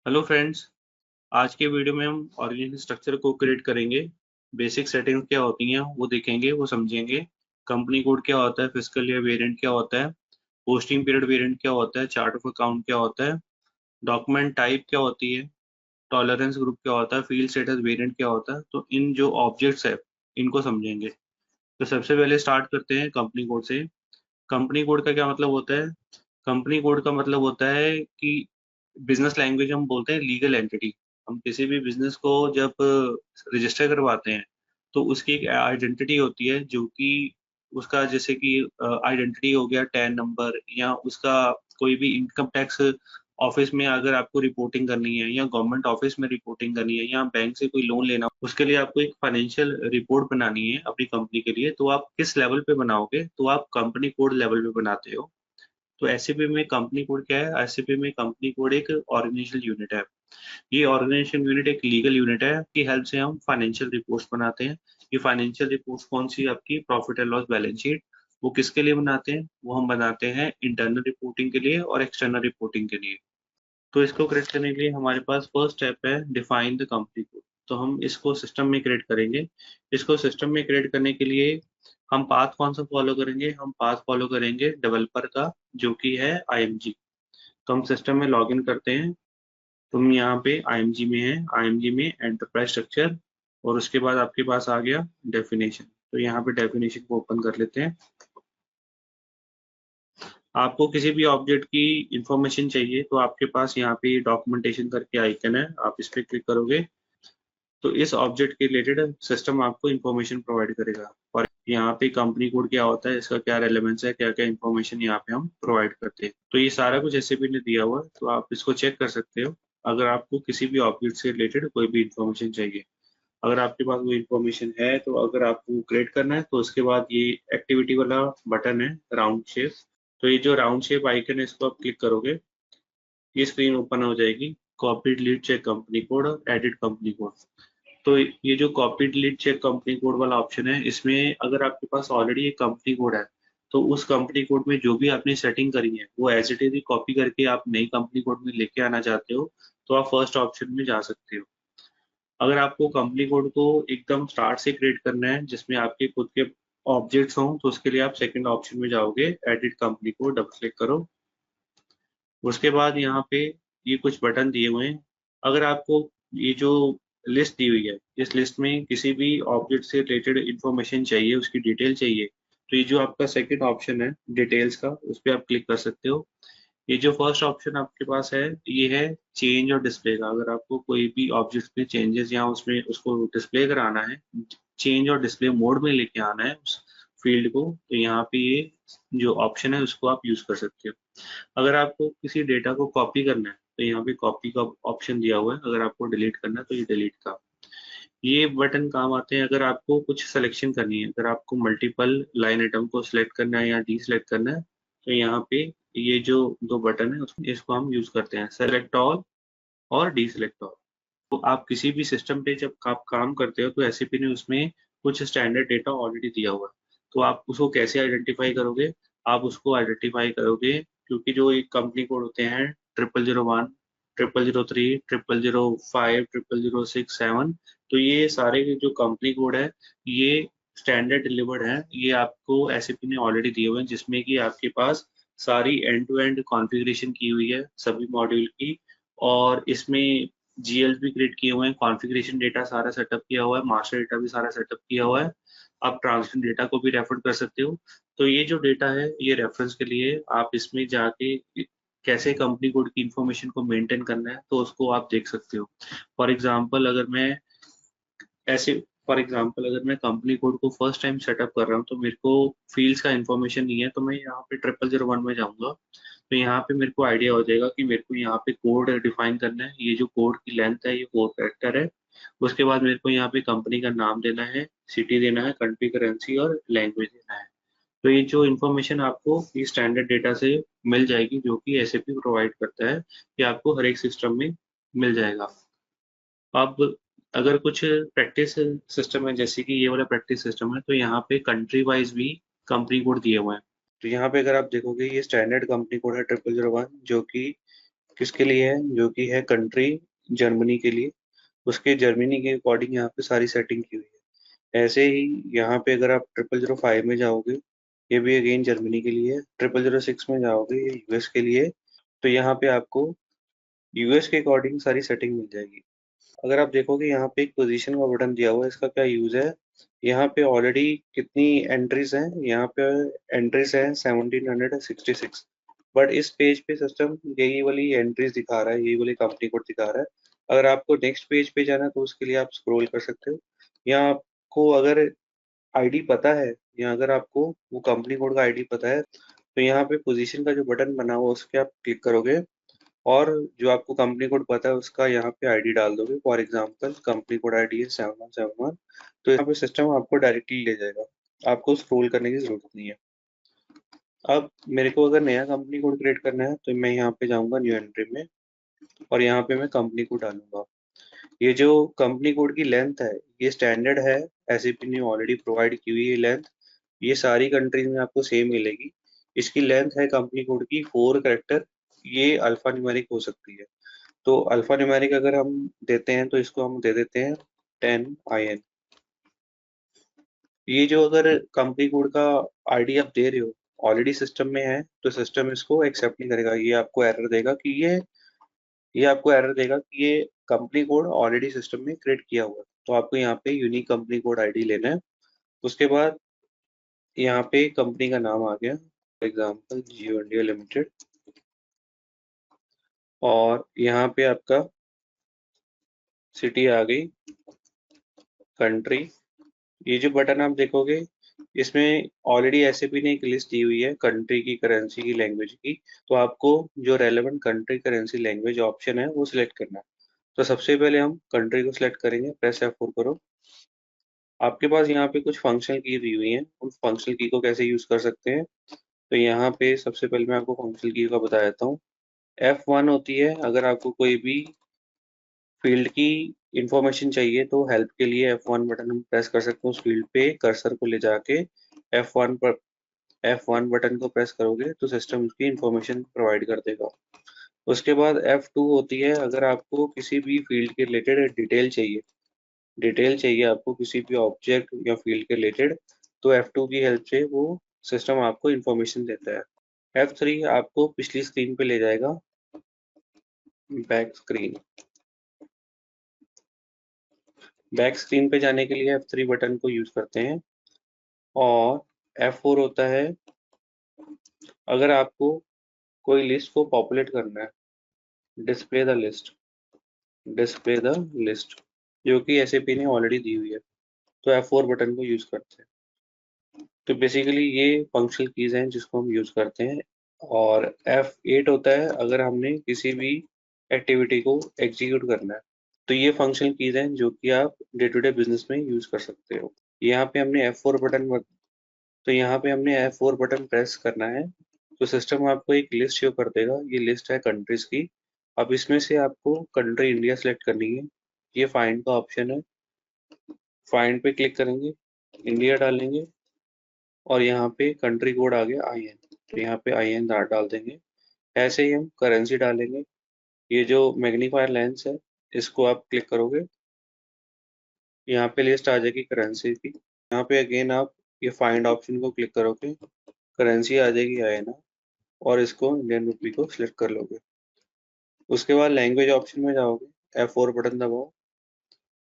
Hello friends. आज के video में हम ऑर्गेनाइजेशन स्ट्रक्चर को क्रिएट करेंगे। बेसिक सेटिंग्स क्या होती हैं वो देखेंगे, वो समझेंगे। कंपनी कोड क्या होता है, फिस्कल ईयर वेरिएंट क्या होता है, पोस्टिंग पीरियड वेरिएंट क्या होता है, चार्ट ऑफ अकाउंट क्या होता है, डॉक्यूमेंट टाइप क्या होती है, टॉलरेंस ग्रुप क्या होता है, फील्ड स्टेटस वेरिएंट क्या होता है। तो इन जो ऑब्जेक्ट्स है इनको समझेंगे। तो सबसे पहले स्टार्ट करते हैं कंपनी कोड से। कंपनी कोड का क्या मतलब होता है? कंपनी कोड का मतलब होता है कि बिजनेस लैंग्वेज हम बोलते हैं लीगल एंटिटी। हम किसी भी बिजनेस को जब रजिस्टर करवाते हैं तो उसकी एक आइडेंटिटी होती है, जो कि उसका जैसे कि आइडेंटिटी हो गया टैन नंबर, या उसका कोई भी इनकम टैक्स ऑफिस में अगर आपको रिपोर्टिंग करनी है, या गवर्नमेंट ऑफिस में रिपोर्टिंग करनी है, या बैंक से कोई लोन लेना, उसके लिए आपको एक फाइनेंशियल रिपोर्ट बनानी है अपनी कंपनी के लिए। तो आप किस लेवल पे बनाओगे? तो आप कंपनी कोड लेवल पे बनाते हो। तो एसएपी में कंपनी कोड क्या है? एसएपी में कंपनी कोड एक ऑर्गेनाइजेशनल यूनिट है। ये ऑर्गेनाइजेशन यूनिट एक लीगल यूनिट है, की हेल्प से हम फाइनेंशियल रिपोर्ट्स बनाते हैं। ये फाइनेंशियल रिपोर्ट्स कौन सी? आपकी profit and loss balance sheet. वो किसके लिए बनाते हैं? वो हम बनाते हैं इंटरनल रिपोर्टिंग के लिए और एक्सटर्नल रिपोर्टिंग के लिए। तो इसको क्रिएट करने के लिए हमारे पास फर्स्ट स्टेप है डिफाइन द कंपनी कोड। तो हम इसको सिस्टम में क्रिएट करेंगे। इसको सिस्टम में क्रिएट करने के लिए हम पाथ कौन सा फॉलो करेंगे? हम पाथ फॉलो करेंगे डेवलपर का, जो कि है आईएमजी। तो हम सिस्टम में लॉगिन करते हैं। तुम यहाँ पे आईएमजी में है, आईएमजी में एंटरप्राइज स्ट्रक्चर, और उसके बाद आपके पास आ गया डेफिनेशन। तो यहाँ पे डेफिनेशन को ओपन कर लेते हैं। आपको किसी भी ऑब्जेक्ट की इंफॉर्मेशन चाहिए तो आपके पास यहाँ पे डॉक्यूमेंटेशन करके आइकन है, आप इस पे क्लिक करोगे तो इस ऑब्जेक्ट के रिलेटेड सिस्टम आपको इंफॉर्मेशन प्रोवाइड करेगा। और यहाँ पे कंपनी कोड क्या होता है, इसका क्या रेलेवेंस है, क्या क्या इंफॉर्मेशन यहाँ पे हम प्रोवाइड करते हैं। तो ये सारा कुछ एसएपी ने दिया हुआ है, तो आप इसको चेक कर सकते हो अगर आपको किसी भी ऑब्जेक्ट से रिलेटेड कोई भी इंफॉर्मेशन चाहिए। अगर आपके पास वो इंफॉर्मेशन है, तो अगर आपको क्रिएट करना है तो उसके बाद ये एक्टिविटी वाला बटन है राउंड शेप। तो ये जो राउंड शेप आइकन है इसको आप क्लिक करोगे, ये स्क्रीन ओपन हो जाएगी। Copy delete check company code और एडिट कंपनी कोड। तो ये जो copy delete check company code वाला ऑप्शन है, इसमें अगर आपके पास ऑलरेडी एक कंपनी कोड है तो उस कंपनी कोड में जो भी आपने सेटिंग करी है वो एज इट इज कॉपी करके आप नई कंपनी कोड में लेके आना चाहते हो तो आप फर्स्ट ऑप्शन में जा सकते हो। अगर आपको कंपनी कोड को एकदम स्टार्ट से क्रिएट करना है जिसमें आपके खुद के ऑब्जेक्ट्स हों, तो उसके लिए आप सेकंड ऑप्शन में जाओगे, edit company code, double click करो। उसके बाद यहाँ पे ये कुछ बटन दिए हुए हैं। अगर आपको ये जो लिस्ट दी हुई है, इस लिस्ट में किसी भी ऑब्जेक्ट से रिलेटेड इंफॉर्मेशन चाहिए, उसकी डिटेल चाहिए, तो ये जो आपका सेकंड ऑप्शन है डिटेल्स का, उस पर आप क्लिक कर सकते हो। ये जो फर्स्ट ऑप्शन आपके पास है ये है चेंज और डिस्प्ले का। अगर आपको कोई भी ऑब्जेक्ट में चेंजेस या उसमें उसको डिस्प्ले कराना है, चेंज और डिस्प्ले मोड में लेके आना है उस फील्ड को, तो यहाँ पे ये जो ऑप्शन है उसको आप यूज कर सकते हो। अगर आपको किसी डेटा को कॉपी करना है तो यहाँ पे कॉपी का ऑप्शन दिया हुआ है। अगर आपको डिलीट करना है तो ये डिलीट का। ये बटन काम आते हैं अगर आपको कुछ सिलेक्शन करनी है, अगर आपको मल्टीपल लाइन आइटम को सिलेक्ट करना है या डीसिलेक्ट करना है, तो यहाँ पे ये जो दो बटन है इसको हम यूज करते हैं, सेलेक्ट ऑल और डीसिलेक्ट ऑल। तो आप किसी भी सिस्टम पे जब आप काम करते हो तो एसएपी ने उसमें कुछ स्टैंडर्ड डेटा ऑलरेडी दिया हुआ है। तो आप उसको कैसे आइडेंटिफाई करोगे? आप उसको आइडेंटिफाई करोगे क्योंकि जो एक कंपनी कोड होते हैं 0001, 0003, 0005, 0006, 7, तो ये सारे के जो कंपनी कोड है ये स्टैंडर्ड डिलीवर्ड है। ये आपको एसएपी ने ऑलरेडी दिए हुए हैं, जिसमें कि आपके पास सारी एंड टू एंड कॉन्फ़िगरेशन की हुई है सभी मॉड्यूल की। और इसमें जीएल्स भी क्रिएट किए हुए हैं, कॉन्फ़िगरेशन डेटा सारा सेटअप किया हुआ है, मास्टर डेटा भी सारा सेटअप किया हुआ है। आप ट्रांजिशन डेटा को भी रेफर कर सकते हो। तो ये जो डेटा है ये रेफरेंस के लिए आप इसमें जाके कैसे कंपनी कोड की इंफॉर्मेशन को मेंटेन करना है तो उसको आप देख सकते हो। फॉर एग्जांपल अगर मैं ऐसे फॉर एग्जांपल अगर मैं कंपनी कोड को फर्स्ट टाइम सेटअप कर रहा हूँ तो मेरे को फील्ड्स का इंफॉर्मेशन नहीं है, तो मैं यहाँ पे 0001 में जाऊंगा। तो यहाँ पे मेरे को आइडिया हो जाएगा कि मेरे को यहाँ पे कोड डिफाइन करना है। ये जो कोड की लेंथ है ये 4 कैरेक्टर है। उसके बाद मेरे को यहाँ पे कंपनी का नाम देना है, सिटी देना है, कंट्री करेंसी और लैंग्वेज देना है। तो ये जो इन्फॉर्मेशन आपको इस स्टैंडर्ड डेटा से मिल जाएगी, जो कि एसएपी प्रोवाइड करता है, कि आपको हर एक सिस्टम में मिल जाएगा। अब अगर कुछ प्रैक्टिस सिस्टम है, जैसे कि ये वाला प्रैक्टिस सिस्टम है, तो यहाँ पे कंट्री वाइज भी कंपनी कोड दिए हुए हैं। तो यहाँ पे अगर आप देखोगे ये स्टैंडर्ड कंपनी कोड है 0001, जो कि किसके लिए है, जो कि है कंट्री जर्मनी के लिए। उसके जर्मनी के अकॉर्डिंग यहाँ पे सारी सेटिंग की हुई है। ऐसे ही यहाँ पे अगर आप 0005 में जाओगे, ये भी अगेन जर्मनी के लिए है। 0006 में जाओगे, ये यूएस के लिए। तो यहाँ पे आपको यूएस के अकॉर्डिंग सारी सेटिंग मिल जाएगी। अगर आप देखोगे यहाँ पे एक पोजीशन का बटन दिया हुआ है, इसका क्या यूज है। यहाँ पे ऑलरेडी कितनी एंट्रीज हैं, यहाँ पे एंट्रीज हैं 1766। बट इस पेज पे सिस्टम यही वाली एंट्रीज दिखा रहा है, यही वाली कंपनी कोड दिखा रहा है। अगर आपको नेक्स्ट पेज पे जाना है तो उसके लिए आप स्क्रॉल कर सकते हो। यहाँ आपको अगर आईडी पता है, या अगर आपको वो कंपनी कोड का आईडी पता है, तो यहाँ पे पोजीशन का जो बटन बना हुआ है उस पर आप क्लिक करोगे, और जो आपको कंपनी कोड पता है उसका यहाँ पे आईडी डाल दोगे। For example company code ID है 7171। तो यहाँ पे सिस्टम आपको डायरेक्टली ले जाएगा, आपको स्क्रॉल करने की जरूरत नहीं है। अब मेरे को अगर नया कंपनी कोड क्रिएट करना है तो मैं यहाँ पे जाऊंगा न्यू एंट्री में, और यहाँ पे मैं कंपनी कोड डालूंगा। ये जो कंपनी कोड की लेंथ है, ये स्टैंडर्ड है, एसएपी ने ऑलरेडी प्रोवाइड की हुई है लेंथ। ये सारी कंट्रीज में आपको सेम मिलेगी। इसकी लेंथ है कंपनी कोड की 4 कैरेक्टर। ये अल्फा न्यूमेरिक हो सकती है। तो अल्फा न्यूमेरिक अगर हम देते हैं तो इसको हम दे देते हैं 10IN। ये जो अगर कंपनी कोड का आईडी आप दे रहे हो ऑलरेडी सिस्टम में है, तो सिस्टम इसको एक्सेप्ट नहीं करेगा। ये आपको एरर देगा कि ये कंपनी कोड ऑलरेडी सिस्टम में क्रिएट किया हुआ है। तो आपको यहाँ पे यूनिक कंपनी कोड आईडी लेना है। उसके बाद यहाँ पे कंपनी का नाम आ गया, for example Jio India limited. और यहाँ पे आपका सिटी आ गई, कंट्री। ये जो बटन आप देखोगे, इसमें ऑलरेडी एसएपी ने एक लिस्ट दी हुई है कंट्री की, करेंसी की, लैंग्वेज की। तो आपको जो relevant country, currency, language option है वो सिलेक्ट करना है। तो सबसे पहले हम कंट्री को सिलेक्ट करेंगे, प्रेस F4 करो। आपके पास यहाँ पे कुछ फंक्शनल की दी हुई है, उन फंक्शनल की को कैसे यूज कर सकते हैं। तो यहाँ पे सबसे पहले मैं आपको फंक्शनल की का बता देता हूँ। F1 होती है अगर आपको कोई भी फील्ड की इंफॉर्मेशन चाहिए, तो हेल्प के लिए F1 बटन हम प्रेस कर सकते हैं। उस फील्ड पे कर्सर को ले जाके F1 पर F1 बटन को प्रेस करोगे तो सिस्टम उसकी इंफॉर्मेशन प्रोवाइड कर देगा। उसके बाद F2 होती है अगर आपको किसी भी फील्ड के रिलेटेड डिटेल चाहिए आपको किसी भी ऑब्जेक्ट या फील्ड के रिलेटेड, तो F2 की हेल्प से वो सिस्टम आपको इंफॉर्मेशन देता है। F3 आपको पिछली स्क्रीन पे ले जाएगा, बैक स्क्रीन पे जाने के लिए F3 बटन को यूज करते हैं। और F4 होता है अगर आपको कोई लिस्ट को पॉपुलेट करना है, डिस्प्ले द लिस्ट, जो कि एसएपी ने ऑलरेडी दी हुई है, तो F4 बटन को यूज करते हैं। तो बेसिकली ये फंक्शनल कीज हैं जिसको हम यूज करते हैं। और F8 होता है अगर हमने किसी भी एक्टिविटी को एग्जीक्यूट करना है। तो ये फंक्शनल कीज हैं जो कि आप डे टू डे बिजनेस में यूज कर सकते हो। यहाँ पे हमने F4 बटन तो यहाँ पे हमने F4 बटन प्रेस करना है, तो सिस्टम आपको एक लिस्ट शो कर देगा। ये लिस्ट है कंट्रीज की। अब इसमें से आपको कंट्री इंडिया सेलेक्ट करनी है। ये फाइंड का ऑप्शन है, फाइंड पे क्लिक करेंगे, इंडिया डालेंगे, और यहाँ पे कंट्री कोड आ गया IN। तो यहाँ पे IN डाल देंगे। ऐसे ही हम करेंसी डालेंगे। ये जो मैग्नीफायर लेंस है, इसको आप क्लिक करोगे, यहाँ पे लिस्ट आ जाएगी करेंसी की। यहाँ पे अगेन आप ये फाइंड ऑप्शन को क्लिक करोगे, करेंसी आ जाएगी INR, और इसको इंडियन रुपी को सिलेक्ट कर लोगे। उसके बाद लैंग्वेज ऑप्शन में जाओगे, F4 बटन दबाओ।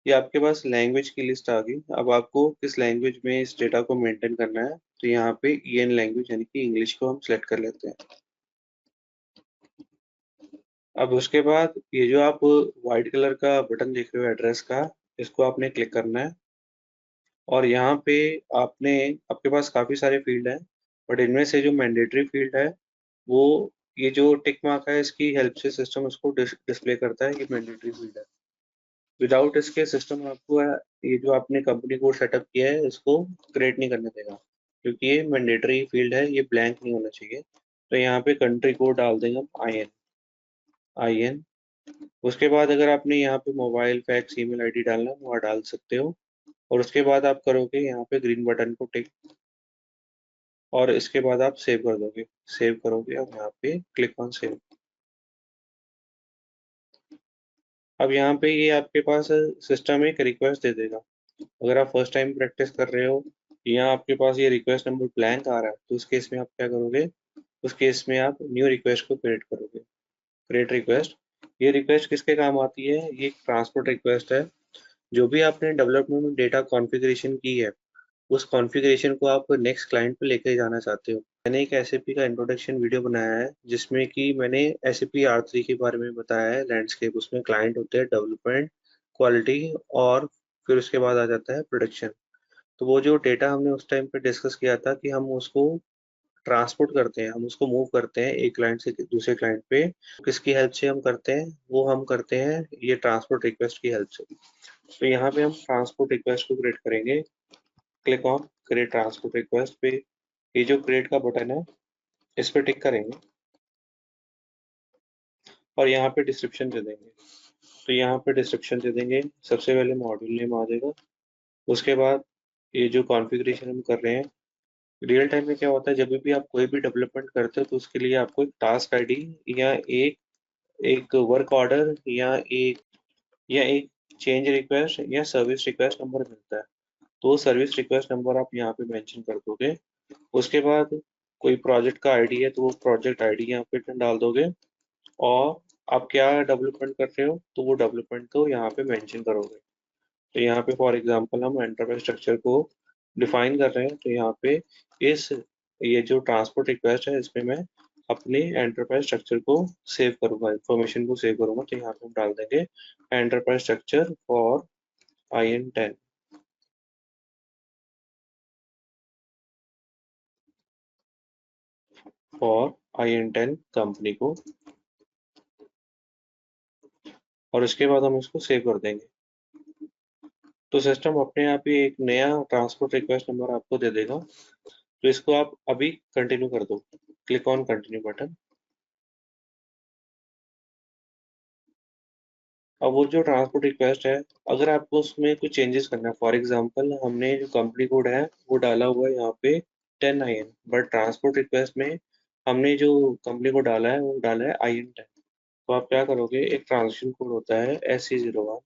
ये आपके पास लैंग्वेज की लिस्ट आ गई। अब आपको किस लैंग्वेज में इस डेटा को मेंटेन करना है, तो यहाँ पे EN लैंग्वेज यानी कि इंग्लिश को हम सिलेक्ट कर लेते हैं। अब उसके बाद ये जो आप व्हाइट कलर का बटन देख रहे हो एड्रेस का, इसको आपने क्लिक करना है। और यहाँ पे आपने आपके पास काफी सारे फील्ड हैं, बट इनमें से जो मैंडेटरी फील्ड है वो ये जो टिक मार्क है, इसकी हेल्प से सिस्टम उसको डिस्प्ले करता है, ये मैंडेटरी फील्ड है। विदाउट इसके सिस्टम आपको ये जो आपने कंपनी कोड सेटअप किया है इसको क्रिएट नहीं करने देगा, क्योंकि ये मैंडेटरी फील्ड है, ये ब्लैंक नहीं होना चाहिए। तो यहाँ पे कंट्री कोड डाल देंगे हम IN। उसके बाद अगर आपने यहाँ पे मोबाइल, फैक्स, ईमेल आईडी डालना है वो डाल सकते हो। और उसके बाद आप करोगे यहाँ पे ग्रीन बटन को टिक, और इसके बाद आप सेव कर दोगे, सेव करोगे और यहाँ पे क्लिक ऑन सेव। अब यहाँ पे ये आपके पास सिस्टम एक रिक्वेस्ट दे देगा। अगर आप फर्स्ट टाइम प्रैक्टिस कर रहे हो, यहाँ आपके पास ये रिक्वेस्ट नंबर ब्लैंक आ रहा है, तो उस केस में आप क्या करोगे, उस केस में आप न्यू रिक्वेस्ट को क्रिएट करोगे। क्रिएट रिक्वेस्ट, ये रिक्वेस्ट किसके काम आती है, ये एक ट्रांसपोर्ट रिक्वेस्ट है। जो भी आपने डेवलपमेंट में डेटा कॉन्फ़िगरेशन की है, उस कॉन्फ़िगरेशन को आप नेक्स्ट क्लाइंट पे लेके जाना चाहते हो। मैंने एक एसएपी का इंट्रोडक्शन वीडियो बनाया है, जिसमें कि मैंने एसएपी R3 के बारे में बताया है, लैंडस्केप। उसमें क्लाइंट होते हैं, डेवलपमेंट, क्वालिटी, और फिर उसके बाद आ जाता है प्रोडक्शन। तो वो जो डेटा हमने उस टाइम पे डिस्कस किया था कि हम उसको ट्रांसपोर्ट करते हैं, हम उसको मूव करते हैं एक क्लाइंट से दूसरे क्लाइंट पे। किसकी हेल्प से हम करते हैं, वो हम करते हैं ये ट्रांसपोर्ट रिक्वेस्ट की हेल्प से। तो यहाँ पे हम ट्रांसपोर्ट रिक्वेस्ट को क्रिएट करेंगे। Click on create transport request पे, ये जो क्रिएट का बटन है, इस पे टिक करेंगे और यहाँ पे डिस्क्रिप्शन दे देंगे। तो यहाँ पे डिस्क्रिप्शन दे देंगे, सबसे पहले मॉड्यूल नेम आ जाएगा। उसके बाद ये जो कॉन्फ़िगरेशन हम कर रहे हैं, रियल टाइम में क्या होता है, जब भी आप कोई भी डेवलपमेंट करते हो तो उसके लिए आपको एक टास्क आईडी या एक एक वर्क ऑर्डर या एक चेंज रिक्वेस्ट या सर्विस रिक्वेस्ट नंबर मिलता है। तो सर्विस रिक्वेस्ट नंबर आप यहाँ पे मेंशन कर दोगे। उसके बाद कोई प्रोजेक्ट का आईडी है तो वो प्रोजेक्ट आईडी यहाँ पे डाल दोगे, और आप क्या डेवलपमेंट कर रहे हो तो वो डेवलपमेंट को यहाँ पे मेंशन करोगे। तो यहाँ पे फॉर एग्जांपल हम एंटरप्राइज स्ट्रक्चर को डिफाइन कर रहे हैं, तो यहाँ पे इस ये जो ट्रांसपोर्ट रिक्वेस्ट है, इसमें मैं अपने एंटरप्राइज स्ट्रक्चर को सेव करूंगा, इंफॉर्मेशन को सेव करूंगा। तो यहाँ पे हम डाल देंगे enterprise structure for IN10। For IN10 company को, और उसके बाद हम इसको सेव कर देंगे। तो सिस्टम अपने आप ही एक नया ट्रांसपोर्ट रिक्वेस्ट नंबर आपको दे देगा। तो इसको आप अभी कंटिन्यू कर दो। Click on continue button. अब वो जो ट्रांसपोर्ट रिक्वेस्ट है, अगर आपको उसमें कुछ चेंजेस करना है, फॉर एग्जांपल हमने जो कंपनी कोड है वो डाला हुआ है यहाँ पे 10IN, बट ट्रांसपोर्ट रिक्वेस्ट में हमने जो कंपनी को डाला है वो डाला है IN10। तो आप क्या करोगे, एक ट्रांजेक्शन कोड होता है SC01,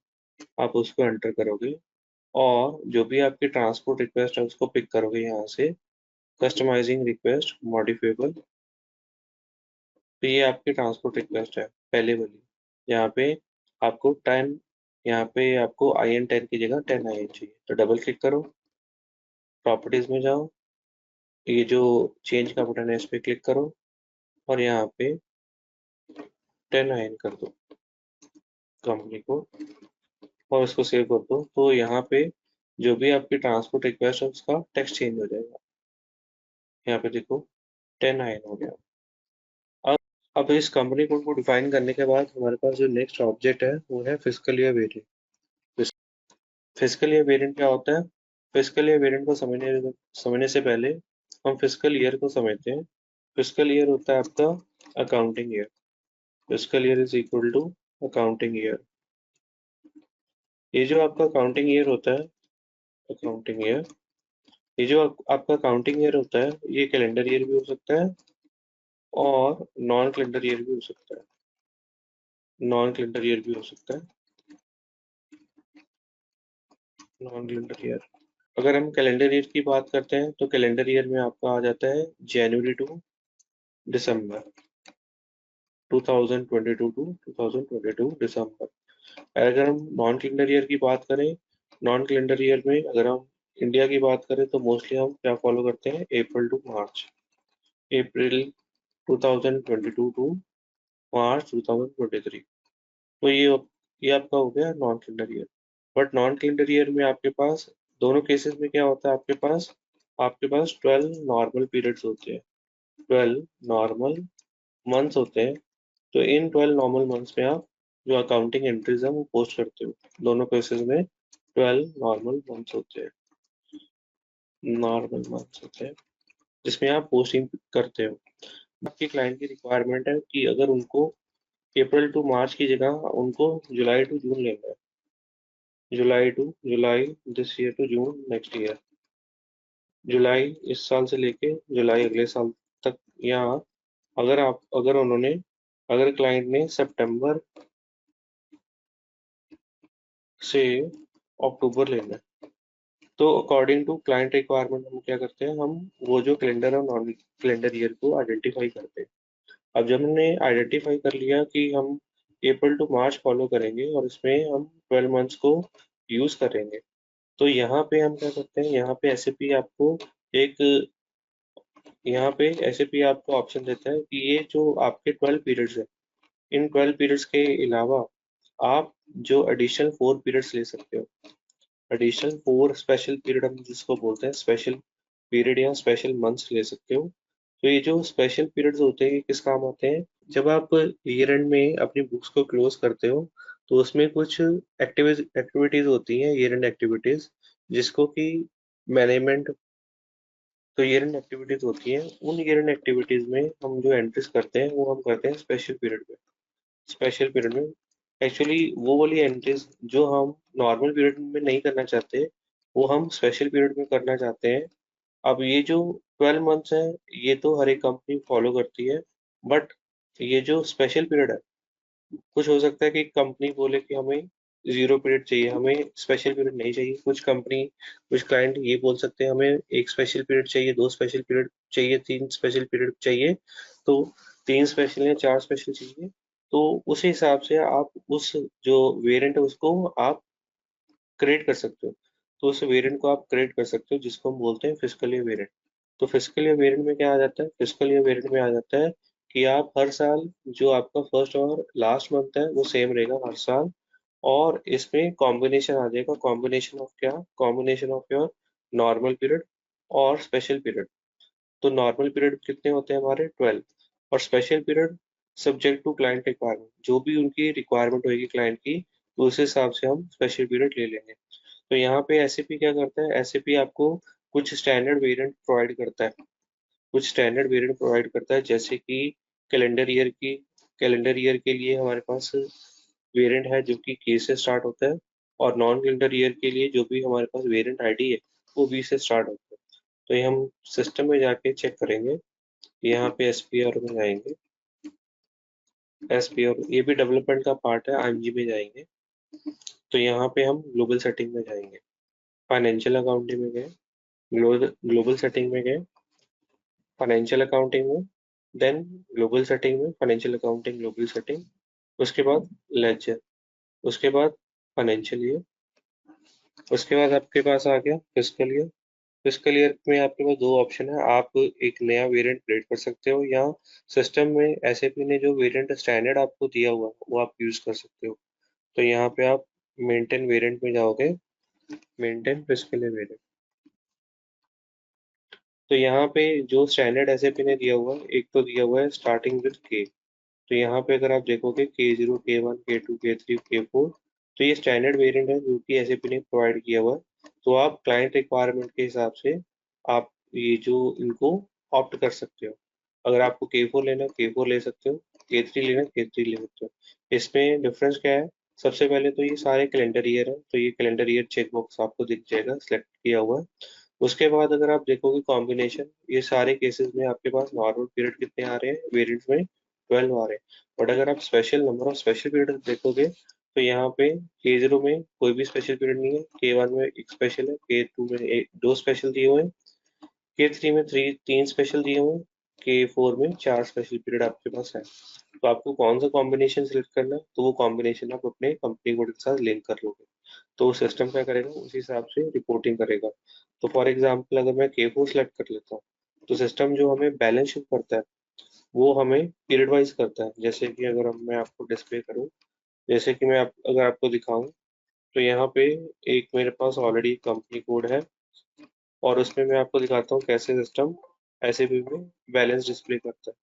आप उसको एंटर करोगे, और जो भी आपकी ट्रांसपोर्ट रिक्वेस्ट है उसको पिक करोगे यहाँ से, कस्टमाइजिंग रिक्वेस्ट मॉडिफिएबल। तो ये आपकी ट्रांसपोर्ट रिक्वेस्ट है पहले वाली। यहाँ पे आपको 10, यहाँ पे आपको IN10 की जगह 10IN चाहिए, तो डबल क्लिक करो, प्रॉपर्टीज में जाओ, ये जो चेंज का बटन है इस पे क्लिक करो, और यहाँ पे 10IN कर दो कंपनी को, और इसको सेव कर दो। तो यहाँ पे जो भी आपकी ट्रांसपोर्ट रिक्वेस्ट है उसका टेक्स्ट चेंज हो जाएगा। यहाँ पे देखो 10IN हो गया। अब अब इस कंपनी कोड को डिफाइन करने के बाद हमारे पास जो नेक्स्ट ऑब्जेक्ट है वो है physical year variant. Physical year variant क्या होता है, फिजिकल ईयर वेरिएंट को समझने से पहले हम फिजिकल ईयर को समझते हैं। फिजिकल ईयर होता है आपका accounting year. Physical year is equal to accounting year. ये जो आपका अकाउंटिंग ईयर होता है, अकाउंटिंग ईयर, ये जो आपका अकाउंटिंग ईयर होता है, ये कैलेंडर ईयर भी हो सकता है और नॉन कैलेंडर ईयर भी हो सकता है। नॉन कैलेंडर ईयर भी हो सकता है, नॉन कैलेंडर ईयर। अगर हम कैलेंडर ईयर की बात करते हैं तो कैलेंडर ईयर में आपका आ जाता है जनवरी टू दिसंबर, 2022 टू 2022 दिसंबर। अगर हम नॉन कैलेंडर ईयर की बात करें, नॉन कैलेंडर ईयर में अगर हम इंडिया की बात करें तो मोस्टली हम क्या फॉलो करते हैं, अप्रैल टू मार्च। अप्रैल 2022 टू मार्च 2023। तो ये आपका हो गया non calendar year. But non calendar year में आपके पास दोनों केसेस में क्या होता है, आपके पास 12 नॉर्मल पीरियड्स होते हैं, 12 नॉर्मल मंथ्स होते हैं। तो इन 12 नॉर्मल मंथ्स में आप जो अकाउंटिंग एंट्रीज है वो पोस्ट करते हो। दोनों केसेस में 12 नॉर्मल मंथ्स होते हैं जिसमें आप पोस्टिंग करते हो। आपके क्लाइंट की रिक्वायरमेंट है कि अगर उनको अप्रैल टू मार्च की जगह उनको जुलाई टू जून लेना है, July this year to June next year, जुलाई इस साल से लेके जुलाई अगले साल तक। या अगर क्लाइंट ने सितंबर से अक्टूबर लेना है। तो अकॉर्डिंग टू क्लाइंट रिक्वायरमेंट हम क्या करते हैं, हम वो जो कैलेंडर और नॉन कैलेंडर ईयर को आइडेंटिफाई करते हैं। अब जब हमने आइडेंटिफाई कर लिया कि हम अप्रैल टू मार्च फॉलो करेंगे और इसमें हम 12 मंथ्स को यूज करेंगे, तो यहाँ पे हम क्या करते हैं, यहाँ पे एसएपी आपको एक यहाँ पे एसएपी आपको ऑप्शन देता है कि ये जो आपके 12 पीरियड्स है, इन 12 पीरियड्स के अलावा आप जो एडिशनल 4 पीरियड्स ले सकते हो। एडिशनल 4 स्पेशल पीरियड हम जिसको बोलते हैं स्पेशल पीरियड या स्पेशल मंथ्स ले सकते हो। तो ये जो स्पेशल पीरियड्स होते हैं ये किस काम आते हैं, जब आप ईयर एंड में अपनी बुक्स को क्लोज करते हो तो उसमें कुछ एक्टिविटीज होती हैं, ईयर एंड एक्टिविटीज, जिसको कि मैनेजमेंट, तो ईयर एंड एक्टिविटीज होती हैं, उन ईयर एंड एक्टिविटीज में हम जो एंट्रीज करते हैं वो हम करते हैं स्पेशल पीरियड में। स्पेशल पीरियड में एक्चुअली वो वाली एंट्रीज जो हम नॉर्मल पीरियड में नहीं करना चाहते, वो हम स्पेशल पीरियड में करना चाहते हैं। अब ये जो 12 मंथ्स है, ये तो हर एक कंपनी फॉलो करती है, बट ये जो स्पेशल पीरियड है, कुछ हो सकता है कि कंपनी बोले कि हमें 0 पीरियड चाहिए, हमें स्पेशल पीरियड नहीं चाहिए। कुछ कंपनी, कुछ क्लाइंट ये बोल सकते हैं हमें एक स्पेशल पीरियड चाहिए, 2 स्पेशल पीरियड चाहिए, 3 स्पेशल पीरियड चाहिए। तो 3 स्पेशल या 4 स्पेशल चाहिए, तो उस हिसाब से आप उस जो वेरिएंट है उसको आप क्रिएट कर सकते हो। तो उस वेरिएंट को आप क्रिएट कर सकते हो जिसको हम बोलते हैं फिस्कल ईयर वेरिएंट। तो फिस्कल ईयर वेरिएंट में क्या आ जाता है, फिस्कल ईयर वेरिएंट में आ जाता है कि आप हर साल जो आपका फर्स्ट और लास्ट मंथ है वो सेम रहेगा हर साल, और इसमें कॉम्बिनेशन आ जाएगा, कॉम्बिनेशन ऑफ क्या, combination of your normal period और स्पेशल पीरियड। तो नॉर्मल पीरियड कितने होते हैं हमारे 12, और special period subject to client requirement, जो भी उनकी रिक्वायरमेंट होगी क्लाइंट की, तो उस हिसाब से हम स्पेशल पीरियड ले लेंगे। तो यहाँ पे एसएपी क्या करता है, एसएपी आपको कुछ स्टैंडर्ड वेरिएंट प्रोवाइड करता है, कुछ स्टैंडर्ड वेरिएंट प्रोवाइड करता है, जैसे कि कैलेंडर ईयर के लिए हमारे पास वेरिएंट है जो कि के से स्टार्ट होता है, और नॉन कैलेंडर ईयर के लिए जो भी हमारे पास वेरिएंट आईडी है वो बी से स्टार्ट होता है। तो ये हम सिस्टम में जाके चेक करेंगे, यहाँ पे एसपीआर में जाएंगे, एसपीआर ये भी डेवलपमेंट का पार्ट है, आईएमजी में जाएंगे। तो यहाँ पे हम ग्लोबल सेटिंग में जाएंगे, फाइनेंशियल अकाउंटिंग में गए, ग्लोबल सेटिंग में गए, फाइनेंशियल अकाउंटिंग में, देन ग्लोबल सेटिंग में, फाइनेंशियल अकाउंटिंग ग्लोबल सेटिंग, उसके बाद लेजर, उसके बाद फाइनेंशियल ईयर, उसके बाद आपके पास आ गया फिस्कल ईयर। फिस्कल ईयर में आपके पास दो ऑप्शन है, आप एक नया वेरिएंट क्रिएट कर सकते हो, या सिस्टम में एसएपी ने जो वेरिएंट स्टैंडर्ड आपको दिया हुआ है वो आप यूज कर सकते हो। तो यहाँ पे आप मेंटेन वेरिएंट में जाओगे, मेंटेन फिस्कल ईयर वेरिएंट। तो यहाँ पे जो स्टैंडर्ड एसएपी ने दिया हुआ है, एक तो दिया हुआ है स्टार्टिंग विद के। तो यहाँ पे अगर आप देखोगे K0, K1, K2, K3, K4, तो ये स्टैंडर्ड वेरिएंट है जो कि एसएपी ने प्रोवाइड किया हुआ है। तो आप क्लाइंट रिक्वायरमेंट के हिसाब से आप ये जो इनको ऑप्ट कर सकते हो। अगर आपको K4 लेना है K4 ले सकते हो, K3 लेना है K3 ले सकते हो। इसमें डिफरेंस क्या है, सबसे पहले तो ये सारे कैलेंडर ईयर है, तो ये कैलेंडर ईयर चेक बॉक्स आपको दिख जाएगा, सिलेक्ट किया हुआ है। उसके बाद अगर आप देखोगे कॉम्बिनेशन, ये सारे केसेस में आपके पास नॉर्मल पीरियड कितने आ रहे हैं, वेरिएंट्स में 12 आ रहे हैं। बट अगर आप special number of special period देखोगे तो यहाँ पे K0 में कोई भी स्पेशल पीरियड नहीं है, K1 में एक स्पेशल है, K2 में एक दो स्पेशल दिए हुए हैं, K3 में तीन स्पेशल दिए हुए हैं, K4 में 4 स्पेशल पीरियड आपके पास है। तो आपको कौन सा कॉम्बिनेशन सिलेक्ट करना है, तो वो कॉम्बिनेशन आप अपने कंपनी कोड के साथ लिंक कर लोगे, तो सिस्टम क्या करेगा उस हिसाब से रिपोर्टिंग करेगा। तो फॉर एग्जांपल अगर मैं K4 सेलेक्ट कर लेता हूँ, तो सिस्टम जो हमें बैलेंस शीट करता है वो हमें पीरियड वाइज करता है। जैसे कि अगर मैं आपको डिस्प्ले करूँ, जैसे कि अगर आपको दिखाऊं, तो यहाँ पे एक मेरे पास ऑलरेडी कंपनी कोड है, और उसमें मैं आपको दिखाता हूँ कैसे सिस्टम ऐसे भी में बैलेंस डिस्प्ले करता है।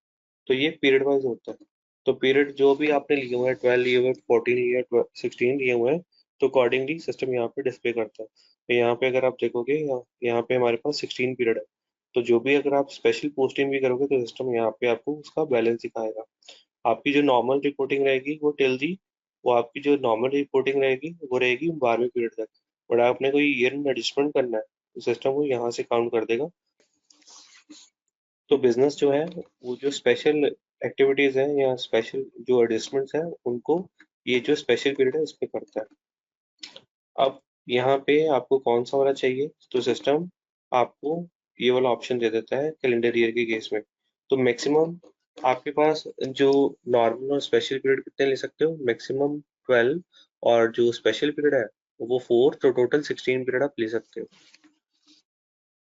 तो ये पीरियड वाइज होता है। तो पीरियड जो भी आपने लिए हुए हैं, 12 लिए हुए हैं, 14 लिए हुए हैं, 16 लिए हुए हैं, तो अकॉर्डिंगली सिस्टम यहाँ पे डिस्प्ले करता है। तो यहाँ पे अगर आप देखोगे, यहाँ पे हमारे पास 16 पीरियड है। तो जो भी अगर आप स्पेशल पोस्टिंग भी करोगे तो सिस्टम यहाँ पे आपको उसका बैलेंस दिखाएगा। आपकी जो नॉर्मल रिपोर्टिंग रहेगी वो टिल दी, वो आपकी जो नॉर्मल रिपोर्टिंग रहेगी वो रहेगी 12वें पीरियड तक। बट आपने कोई ईयर में एडजस्टमेंट करना है तो सिस्टम वो यहाँ से काउंट कर देगा। तो बिजनेस जो है वो जो स्पेशल एक्टिविटीज है या स्पेशल जो एडजस्टमेंट्स है उनको ये जो स्पेशल पीरियड है इसमें करता है। अब यहाँ पे आपको कौन सा वाला चाहिए, तो सिस्टम आपको ये वाला ऑप्शन दे देता है कैलेंडर ईयर के केस में। तो मैक्सिमम आपके पास जो नॉर्मल और स्पेशल पीरियड कितने ले सकते हो, मैक्सिमम 12, और जो स्पेशल पीरियड है वो 4, तो टोटल 16 पीरियड आप ले सकते हो।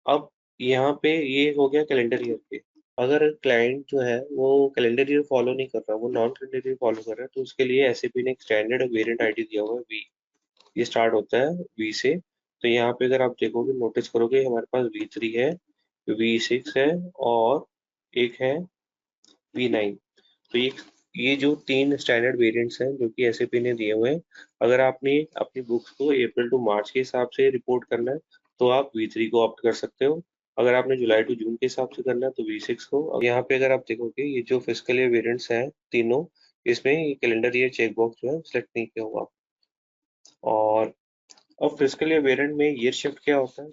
अब यहाँ पे ये हो गया कैलेंडर ईयर के। अगर क्लाइंट जो है वो कैलेंडर ईयर फॉलो नहीं कर रहा, वो नॉन कैलेंडर ईयर फॉलो कर रहा है, तो उसके लिए एसएपी ने एक स्टैंडर्ड वेरिएंट आईडी दिया हुआ है वी। ये स्टार्ट होता है वी से। तो यहाँ पे अगर आप देखोगे, नोटिस करोगे, हमारे पास V3 है, V6 है, और एक है V9। तो ये जो तीन स्टैंडर्ड वेरिएंट्स हैं जो कि एसएपी ने दिए हुए हैं। अगर आपने अपनी बुक्स को अप्रैल टू मार्च के हिसाब से रिपोर्ट करना है तो आप V3 को ऑप्ट कर सकते हो। अगर आपने जुलाई टू जून के हिसाब से करना है तो V6 को। अब यहाँ पे अगर आप देखोगे, ये जो फिजिकल ईयर वेरिएंट्स हैं तीनों, इसमें ये कैलेंडर ईयर चेकबॉक्स जो है सिलेक्ट नहीं किया हुआ। और अब फिजिकल ईयर वेरिएंट में ईयर शिफ्ट क्या होता है,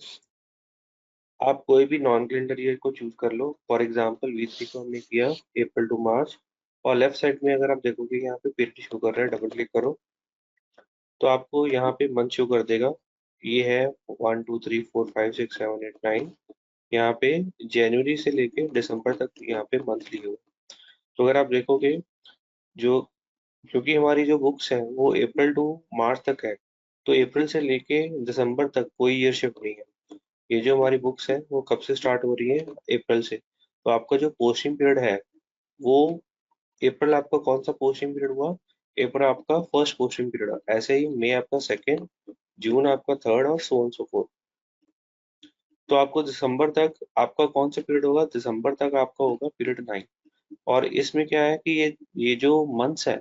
आप कोई भी नॉन कैलेंडर ईयर को चूज कर लो। फॉर एग्जांपल V3 को हमने किया अप्रैल टू मार्च, और लेफ्ट साइड में अगर आप देखोगे यहाँ पे पीरियड शो कर रहा है, डबल क्लिक करो तो आपको यहाँ पे मंथ शो कर देगा। ये है 1 2 3 4 5 6 7 8 9। यहाँ पे जनवरी से लेके दिसंबर तक यहाँ पे मंथ लिए हुए। तो अगर आप देखोगे, जो क्योंकि हमारी जो बुक्स हैं वो अप्रैल टू मार्च तक है, तो अप्रैल से लेके दिसंबर तक कोई ईयर शिफ्ट नहीं है। ये जो हमारी बुक्स है वो कब से स्टार्ट हो रही है, अप्रैल से। तो आपका जो पोस्टिंग पीरियड है वो, अप्रैल आपका कौन सा पोस्टिंग पीरियड हुआ, अप्रैल आपका फर्स्ट पोस्टिंग पीरियड, ऐसे ही मई आपका सेकेंड, जून आपका थर्ड, और सो ऑन सो फोर्थ। तो आपको दिसंबर तक आपका कौन सा पीरियड होगा, दिसंबर तक आपका होगा पीरियड 9। और इसमें क्या है कि ये जो मंथ्स है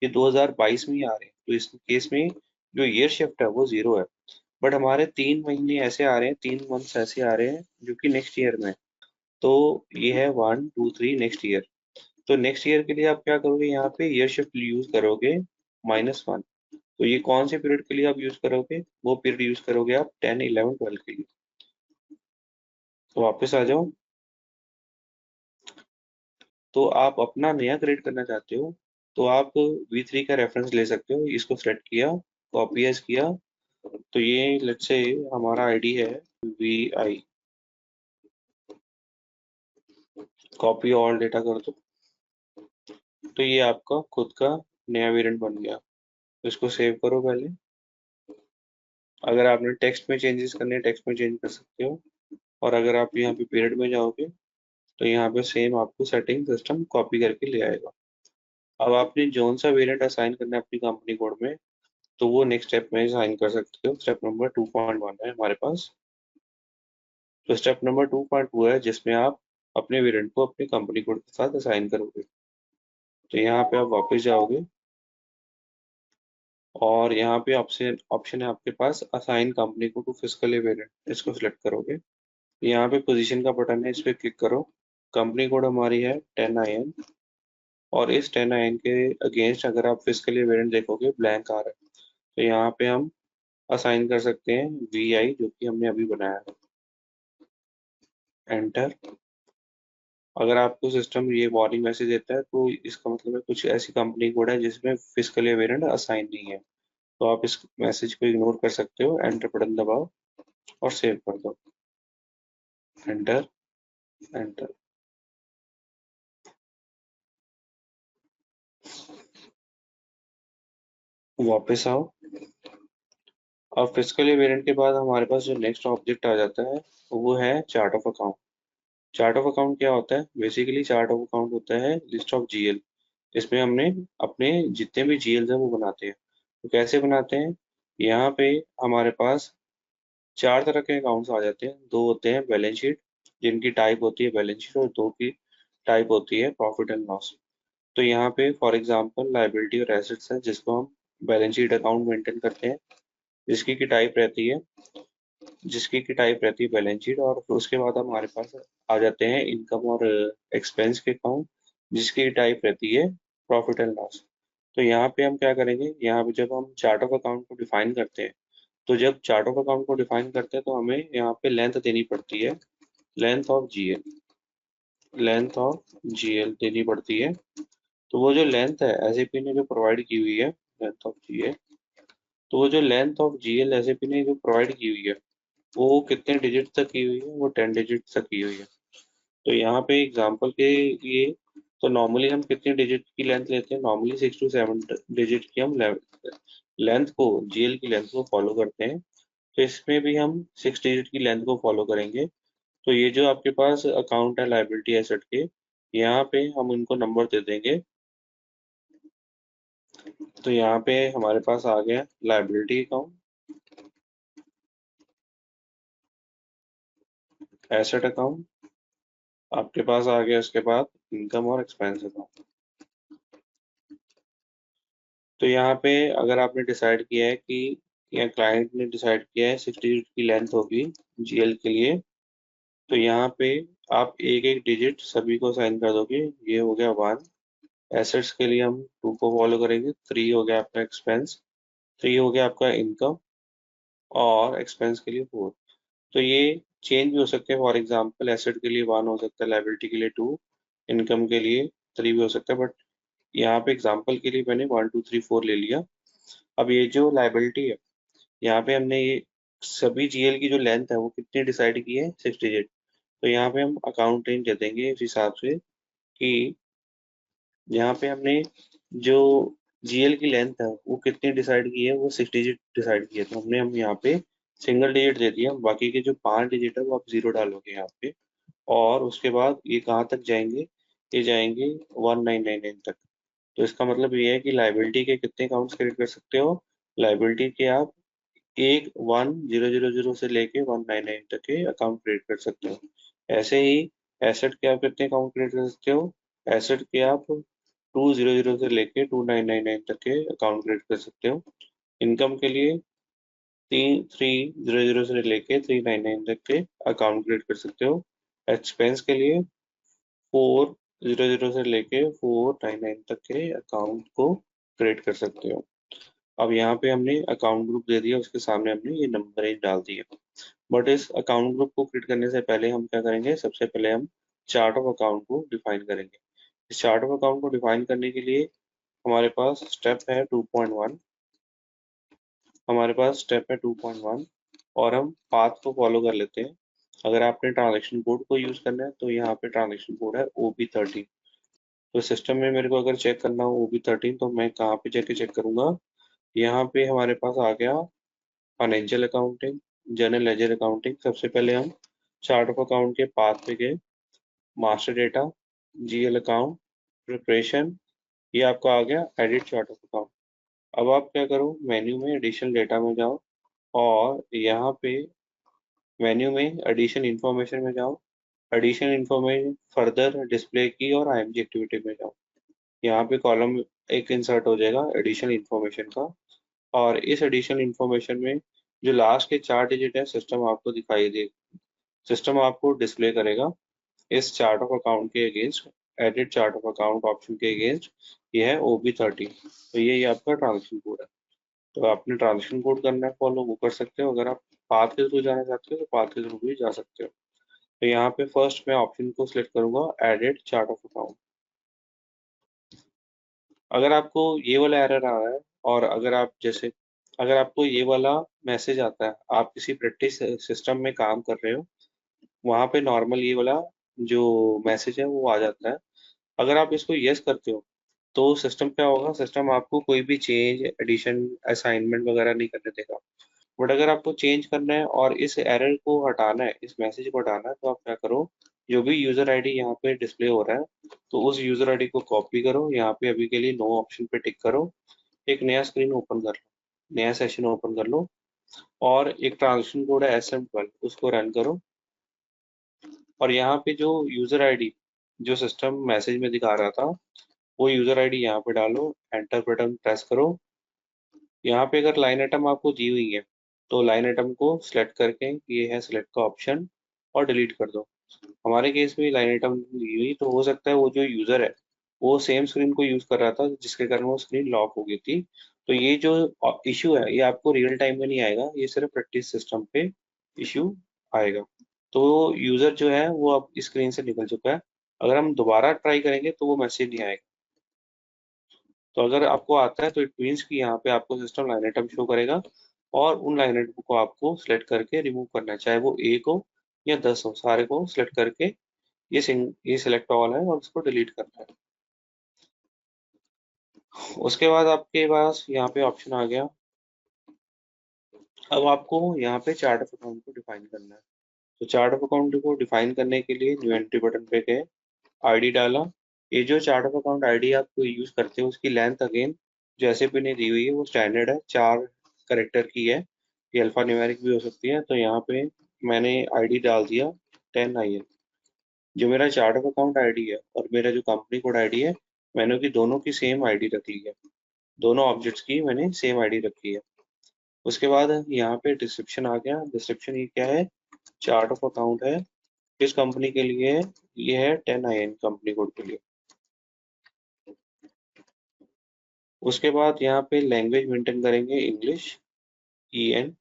ये 2022 में ही आ रहे हैं, तो इस केस में जो ईयर शिफ्ट है वो 0 है। बट हमारे 3 महीने ऐसे आ रहे हैं, 3 मंथ्स ऐसे आ रहे हैं जो कि नेक्स्ट ईयर में है। तो ये है 1 2 3 नेक्स्ट ईयर। तो नेक्स्ट ईयर के लिए आप क्या करोगे, यहाँ पे ईयर शिफ्ट यूज करोगे -1। तो ये कौन से पीरियड के लिए आप यूज करोगे, वो पीरियड यूज करोगे आप 10 11 12 के लिए। तो वापस आ जाओ। तो आप अपना नया क्रिएट करना चाहते हो तो आप V3 का रेफरेंस ले सकते हो। इसको सेलेक्ट किया, कॉपी एज किया, तो ये लेट्स से हमारा आईडी है VI, कॉपी ऑल डेटा कर दो। तो ये आपका खुद का नया वेरिएंट बन गया। तो इसको सेव करो पहले। अगर आपने टेक्स्ट में चेंजेस करने हैं, टेक्स्ट में चेंज कर सकते हो। और अगर आप यहाँ पे पीरियड में जाओगे तो यहाँ पे सेम आपको सेटिंग सिस्टम कॉपी करके ले आएगा। अब आपने जोन सा वेरिएंट असाइन करना है अपनी कंपनी कोड में, तो वो नेक्स्ट स्टेप में असाइन कर सकते हो। स्टेप नंबर 2.1 है हमारे पास। तो स्टेप नंबर 2.2 है जिसमें आप अपने वेरिएंट को अपनी कंपनी कोड के साथ असाइन करोगे। तो यहाँ पे आप वापस जाओगे और यहाँ पे ऑप्शन ऑप्शन है आपके पास assign company code to physical variant, इसको सिलेक्ट करोगे। यहाँ पे पोजीशन का बटन है, इस पे क्लिक करो। कंपनी कोड हमारी है 10IN, और इस 10IN के अगेंस्ट अगर आप फिजिकल वेरिएंट देखोगे ब्लैंक आ रहा है, तो यहाँ पे हम असाइन कर सकते हैं VI जो कि हमने अभी बनाया है। एंटर। अगर आपको सिस्टम ये वार्निंग मैसेज देता है तो इसका मतलब है कुछ ऐसी कंपनी कोड है जिसमें फिजिकल वेरिएंट असाइन नहीं है। तो आप इस मैसेज को इग्नोर कर सकते हो, एंटर बटन दबाओ और सेव कर दो। एंटर। एंटर। वापस आओ। अब फिजिकल वेरिएंट के बाद हमारे पास जो नेक्स्ट ऑब्जेक्ट आ जाता है वो है chart of account. Chart of account क्या होता है, बेसिकली चार्ट ऑफ अकाउंट होता है लिस्ट ऑफ GL। इसमें हमने अपने जितने भी GL हैं वो बनाते हैं। तो कैसे बनाते हैं, यहाँ पे हमारे पास चार तरह के अकाउंट्स आ जाते हैं। दो होते हैं बैलेंस शीट, जिनकी टाइप होती है बैलेंस शीट, और दो की टाइप होती है प्रॉफिट एंड लॉस। तो यहाँ पे फॉर एग्जांपल लायबिलिटी और एसेट्स है जिसको हम बैलेंस शीट अकाउंट मेंटेन करते हैं, जिसकी की टाइप रहती है बैलेंस शीट। और फिर उसके बाद हमारे पास आ जाते हैं इनकम और एक्सपेंस के अकाउंट, जिसकी टाइप रहती है प्रॉफिट एंड लॉस। तो यहाँ पे हम क्या करेंगे, यहाँ पे जब हम चार्ट ऑफ अकाउंट को डिफाइन करते हैं, तो जब चार्ट ऑफ अकाउंट को डिफाइन करते हैं तो हमें यहाँ पे लेंथ देनी पड़ती है, length of GL, length of GL देनी पड़ती है। तो वो जो लेंथ है एसएपी ने जो प्रोवाइड की हुई है, लेंथ ऑफ GL, तो वो जो लेंथ ऑफ जीएल एसएपी ने जो प्रोवाइड की हुई है वो कितने डिजिट तक की हुई है, वो 10 डिजिट तक की हुई है। तो यहाँ पे एग्जांपल के लिए, तो नॉर्मली हम कितने डिजिट की लेंथ लेते हैं, नॉर्मली 6 to 7 डिजिट की हम लेंथ को, जीएल की लेंथ को फॉलो करते हैं। तो इसमें भी हम 6 डिजिट की लेंथ को फॉलो करेंगे। तो ये जो आपके पास अकाउंट है लाइबिलिटी एसेट के, यहाँ पे हम इनको नंबर दे देंगे। तो यहाँ पे हमारे पास आ गया लाइबिलिटी अकाउंट, एसेट अकाउंट, आपके पास आ गया उसके बाद इनकम और एक्सपेंस अकाउंट। तो यहाँ पे अगर आपने डिसाइड किया है कि, या क्लाइंट ने डिसाइड किया है 6 डिजिट की लेंथ होगी जीएल के लिए, तो यहाँ पे आप एक एक डिजिट सभी को साइन कर दोगे। ये हो गया 1। एसेट्स के लिए हम 2 को फॉलो करेंगे। 3 हो गया आपका एक्सपेंस, 3 हो गया आपका इनकम, और एक्सपेंस के लिए 4। तो ये चेंज भी हो सकते हैं। फॉर एग्जांपल एसेट के लिए 1 हो सकता है, लाइबिलिटी के लिए 2, इनकम के लिए 3 भी हो सकता है। बट यहाँ पे एग्जांपल के लिए मैंने 1 2 3 4 ले लिया। अब ये जो लाइबिलिटी है, यहाँ पे हमने ये सभी जीएल की जो लेंथ है वो कितनी डिसाइड की है, 6 डिजिट। तो यहाँ पे हम अकाउंट रेंज दे देंगे इस हिसाब से कि यहाँ पे हमने जो जीएल की लेंथ है वो कितनी डिसाइड की है, वो 6 डिजिट डिसाइड की है। तो हम यहाँ पे सिंगल डिजिट दे दिया। बाकी के जो 5 डिजिट है वो आप जीरो डालोगे यहाँ पे। और उसके बाद ये कहाँ तक जाएंगे, ये जाएंगे 1999 तक। तो इसका मतलब ये है कि लाइबिलिटी के कितने अकाउंट्स क्रिएट कर सकते हो, लाइबिलिटी के आप 1000 से लेके 199 तक के अकाउंट क्रिएट कर सकते हो। ऐसे ही एसेट के आप कितने अकाउंट क्रिएट कर सकते हो, एसेट के आप 200 से लेके 2999 तक के अकाउंट क्रिएट कर सकते हो। इनकम के लिए 300 से लेके 399 तक के अकाउंट क्रिएट कर सकते हो। एक्सपेंस के लिए 400 से लेके 499 तक के अकाउंट को क्रिएट कर सकते हो। अब यहाँ पे हमने अकाउंट ग्रुप दे दिया, उसके सामने हमने ये नंबर रेंज डाल दिया। बट इस अकाउंट ग्रुप को क्रिएट करने से पहले हम क्या करेंगे, सबसे पहले हम चार्ट ऑफ अकाउंट को डिफाइन करेंगे। इस चार्ट ऑफ अकाउंट को डिफाइन करने के लिए हमारे पास स्टेप है 2.1। हमारे पास स्टेप है 2.1 और हम पाथ को फॉलो कर लेते हैं। अगर आपने ट्रांजैक्शन कोड को यूज करना है तो यहाँ पे ट्रांजैक्शन कोड है OB13। तो सिस्टम में मेरे को अगर चेक करना हो OB13, तो मैं कहाँ पे जाके चेक करूंगा, यहाँ पे हमारे पास आ गया financial accounting, general ledger accounting. सबसे पहले हम चार्ट ऑफ अकाउंट के पाथ पे गए, master data, GL account, preparation, ये आपका आ गया एडिट चार्ट ऑफ अकाउंट। अब आप क्या करो, मेन्यू में एडिशनल डेटा में जाओ, और यहाँ पे मेन्यू में एडिशन इंफॉर्मेशन में जाओ, एडिशन इंफॉर्मेशन फर्दर डिस्प्ले की और आईएमजी एक्टिविटी में जाओ। यहाँ पे कॉलम एक इंसर्ट हो जाएगा एडिशन इंफॉर्मेशन का, और इस एडिशन इंफॉर्मेशन में जो लास्ट के 4 डिजिट है सिस्टम आपको दिखाई दे, सिस्टम आपको डिस्प्ले करेगा इस चार्ट ऑफ अकाउंट के against, edit chart of account option के अगेंस्ट। ये है OB13। तो ये आपका ट्रांजेक्शन कोड है। तो आपने ट्रांजेक्शन कोड करना है फॉलो, वो कर सकते हो। अगर आप पाथ के थ्रू जाना चाहते हो तो पाथ के थ्रू भी जा सकते हो। तो यहाँ पे फर्स्ट मैं ऑप्शन को सिलेक्ट करूंगा, एडिट चार्ट ऑफ अकाउंट। अगर आपको ये वाला एरर आ रहा है, और अगर आप जैसे, अगर आपको ये वाला मैसेज आता है, आप किसी प्रैक्टिस सिस्टम में काम कर रहे हो, वहां पे नॉर्मल ये वाला जो मैसेज है वो आ जाता है। अगर आप इसको यस करते हो तो सिस्टम क्या होगा, सिस्टम आपको कोई भी चेंज, एडिशन, असाइनमेंट वगैरह नहीं करने देगा। बट अगर आपको चेंज करना है और इस एरर को हटाना है, इस मैसेज को हटाना है, तो आप क्या करो, जो भी यूजर आईडी यहाँ पे डिस्प्ले हो रहा है, तो उस यूजर आईडी को कॉपी करो, यहाँ पे अभी के लिए नो ऑप्शन पे टिक करो, एक नया स्क्रीन ओपन कर लो, नया सेशन ओपन कर लो, और एक ट्रांजेक्शन कोड है SM12, उसको रन करो। और यहाँ पे जो यूजर आईडी जो सिस्टम मैसेज में दिखा रहा था, वो यूजर आईडी यहाँ पे डालो, एंटर बटन प्रेस करो। यहाँ पे अगर लाइन आइटम आपको दी हुई है, तो लाइन आइटम को सिलेक्ट करके, ये है सिलेक्ट का ऑप्शन, और डिलीट कर दो। हमारे केस में लाइन आइटम दी हुई, तो हो सकता है वो जो यूजर है वो सेम स्क्रीन को यूज कर रहा था, जिसके कारण वो स्क्रीन लॉक हो गई थी। तो ये जो इश्यू है, ये आपको रियल टाइम में नहीं आएगा, ये सिर्फ प्रैक्टिस सिस्टम पे इश्यू आएगा। तो यूजर जो है वो अब स्क्रीन से निकल चुका है। अगर हम दोबारा ट्राई करेंगे तो वो मैसेज नहीं आएगा। तो अगर आपको आता है तो इट मीन्स कि यहाँ पे आपको सिस्टम लाइन आइटम शो करेगा और उन लाइन आइटम को आपको सिलेक्ट करके रिमूव करना है, चाहे वो एक हो या 10 हो, सारे को सिलेक्ट करके ये सिलेक्ट ऑल है और उसको डिलीट करना है। उसके बाद आपके पास यहाँ पे ऑप्शन आ गया। अब आपको यहाँ पे चार्ट ऑफ अकाउंट को डिफाइन करना है। तो चार्ट ऑफ अकाउंट को डिफाइन करने के लिए न्यू एंट्री बटन पे गए, आईडी डाला। ये जो चार्ट ऑफ अकाउंट आईडी आप यूज करते हो उसकी लेंथ अगेन जो एसएपी ने दी हुई है वो स्टैंडर्ड है, 4 कैरेक्टर की है। ये अल्फा न्यूमेरिक भी हो सकती है। तो यहाँ पे मैंने आईडी डाल दिया 10IN। जो मेरा चार्ट ऑफ अकाउंट आईडी है और मेरा जो कंपनी कोड आईडी है, मैंने की दोनों की सेम आईडी रख ली है। दोनों ऑब्जेक्ट्स की मैंने सेम आईडी रखी है। उसके बाद यहाँ पे डिस्क्रिप्शन आ गया। डिस्क्रिप्शन ये क्या है, चार्ट ऑफ अकाउंट है, किस कंपनी के लिए है, ये है 10IN कंपनी कोड के लिए। उसके बाद यहाँ पे लैंग्वेज मेंटेन करेंगे इंग्लिश EN।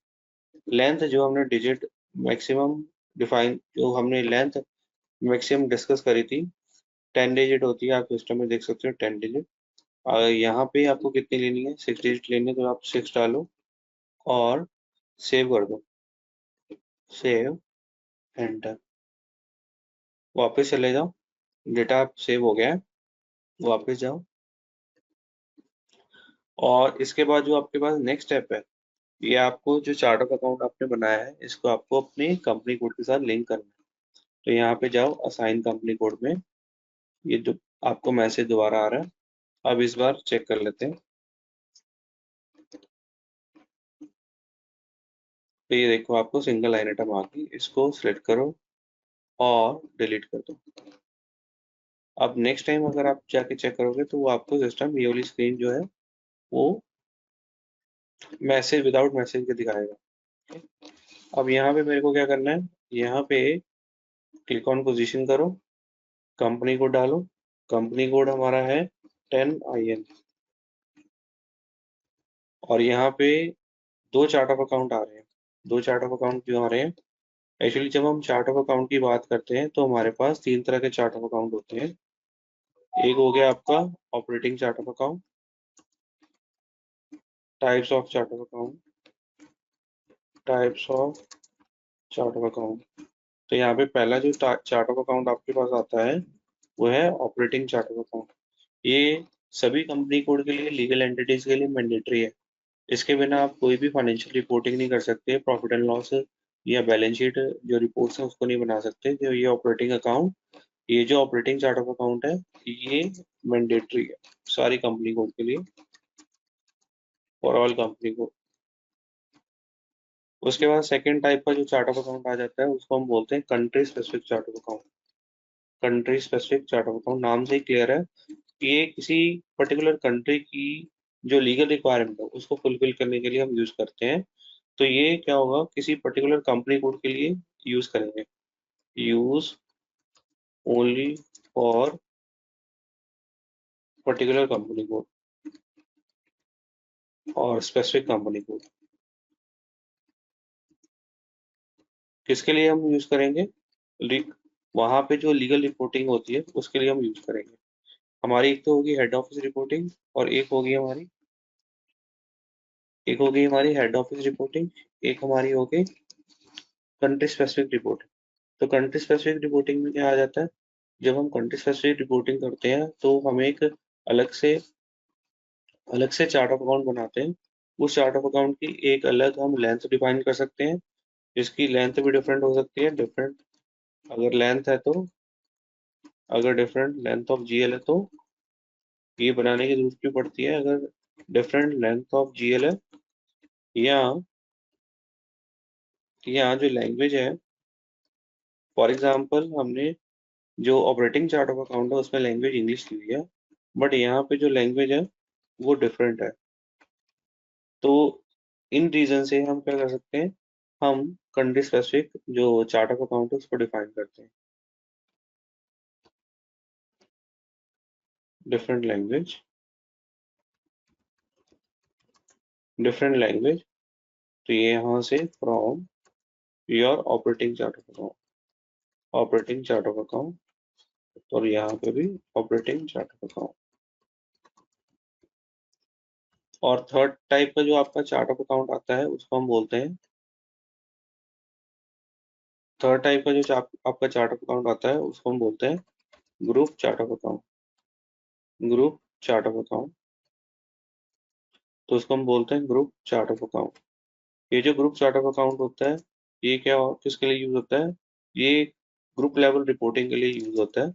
लेंथ जो हमने डिजिट मैक्सिमम डिफाइन, जो हमने लेंथ मैक्सिमम डिस्कस करी थी 10 डिजिट होती है, आप सिस्टम में देख सकते हो 10 डिजिट। यहाँ पे आपको कितनी लेनी है, 6 डिजिट लेनी है, तो आप 6 डालो और सेव कर दो। Save, enter. वापस चले जाओ, डेटा आप सेव हो गया है, वापस जाओ। और इसके बाद जो आपके पास नेक्स्ट स्टेप है, ये आपको जो चार्ट ऑफ अकाउंट आपने बनाया है इसको आपको अपनी कंपनी कोड के साथ लिंक करना है। तो यहाँ पे जाओ असाइन कंपनी कोड में, ये आपको मैसेज दोबारा आ रहा है। अब इस बार चेक कर लेते हैं। तो ये देखो आपको सिंगल लाइन आइटम आ गई, इसको सिलेक्ट करो और डिलीट कर दो। अब नेक्स्ट टाइम अगर आप जाके चेक करोगे तो वो आपको सिस्टम ये वाली स्क्रीन जो है वो मैसेज विदाउट मैसेज के दिखाएगा। अब यहाँ पे मेरे को क्या करना है, यहाँ पे क्लिक ऑन पोजीशन करो, कंपनी कोड डालो। कंपनी कोड हमारा है 10IN। और यहाँ पे दो चार्ट ऑफ अकाउंट आ रहे हैं। दो चार्ट ऑफ अकाउंट क्यों आ रहे हैं, एक्चुअली जब हम चार्ट ऑफ अकाउंट की बात करते हैं तो हमारे पास 3 तरह के चार्ट ऑफ अकाउंट होते हैं। एक हो गया आपका operating chart of account, types of chart of account, types of chart of account. तो यहाँ पे पहला जो चार्ट ऑफ अकाउंट आपके पास आता है वो है ऑपरेटिंग चार्ट ऑफ अकाउंट। ये सभी कंपनी कोड के लिए, लीगल एंटिटीज के लिए मैंडेटरी है। इसके बिना आप कोई भी फाइनेंशियल रिपोर्टिंग नहीं कर सकते, प्रॉफिट एंड लॉस या बैलेंस शीट जो रिपोर्ट्स हैं उसको नहीं बना सकते। जो ये ऑपरेटिंग अकाउंट, ये जो ऑपरेटिंग चार्ट ऑफ अकाउंट है ये मैंडेटरी है सारी कंपनी कोड के लिए, फॉर ऑल कंपनी कोड। उसके बाद सेकेंड टाइप का जो चार्ट ऑफ अकाउंट आ जाता है उसको हम बोलते हैं country specific chart of account. Country specific chart of account नाम से ही क्लियर है कि ये किसी पर्टिकुलर कंट्री की जो लीगल रिक्वायरमेंट है उसको फुलफिल करने के लिए हम यूज करते हैं। तो ये क्या होगा, किसी पर्टिकुलर कंपनी कोड के लिए यूज करेंगे, use only for particular company code और स्पेसिफिक कंपनी कोड। किसके लिए हम यूज करेंगे, वहां पे जो लीगल रिपोर्टिंग होती है उसके लिए हम यूज करेंगे। हमारी एक तो होगी हेड ऑफिस रिपोर्टिंग और एक होगी हमारी हेड ऑफिस रिपोर्टिंग, एक हमारी होगी कंट्री स्पेसिफिक रिपोर्टिंग। तो कंट्री स्पेसिफिक रिपोर्टिंग में क्या आ जाता है, जब हम कंट्री स्पेसिफिक रिपोर्टिंग करते हैं तो हमें एक अलग से अलग से चार्ट ऑफ अकाउंट बनाते हैं। उस चार्ट ऑफ अकाउंट की एक अलग हम लेंथ डिफाइन कर सकते हैं, जिसकी लेंथ भी डिफरेंट हो सकती है। डिफरेंट अगर लेंथ है तो, अगर डिफरेंट लेंथ ऑफ GL है तो ये बनाने की जरूरत क्यों पड़ती है, अगर डिफरेंट लेंथ ऑफ GL है या जो लैंग्वेज है, फॉर एग्जांपल हमने जो ऑपरेटिंग चार्ट ऑफ अकाउंट है उसमें लैंग्वेज इंग्लिश ली हुई है, बट यहाँ पे जो लैंग्वेज है वो डिफरेंट है। तो इन रीजन से हम क्या कर सकते हैं, हम कंट्री स्पेसिफिक जो चार्ट ऑफ अकाउंट है उसको डिफाइन करते हैं। Different language, different language. तो ये यहाँ से from your operating chart of account, operating chart of account, और यहाँ पे भी ऑपरेटिंग चार्ट ऑफ अकाउंट। और थर्ड टाइप का जो आपका चार्ट ऑफ अकाउंट आता है उसको हम बोलते हैं, थर्ड टाइप का जो आपका चार्ट ऑफ अकाउंट आता है उसको हम बोलते हैं group chart of account. Group chart of account, तो उसको हम बोलते हैं ग्रुप चार्ट ऑफ अकाउंट। ये जो ग्रुप चार्ट ऑफ अकाउंट होता है, ये क्या और किसके लिए यूज होता है? ये ग्रुप लेवल रिपोर्टिंग के लिए यूज होता है।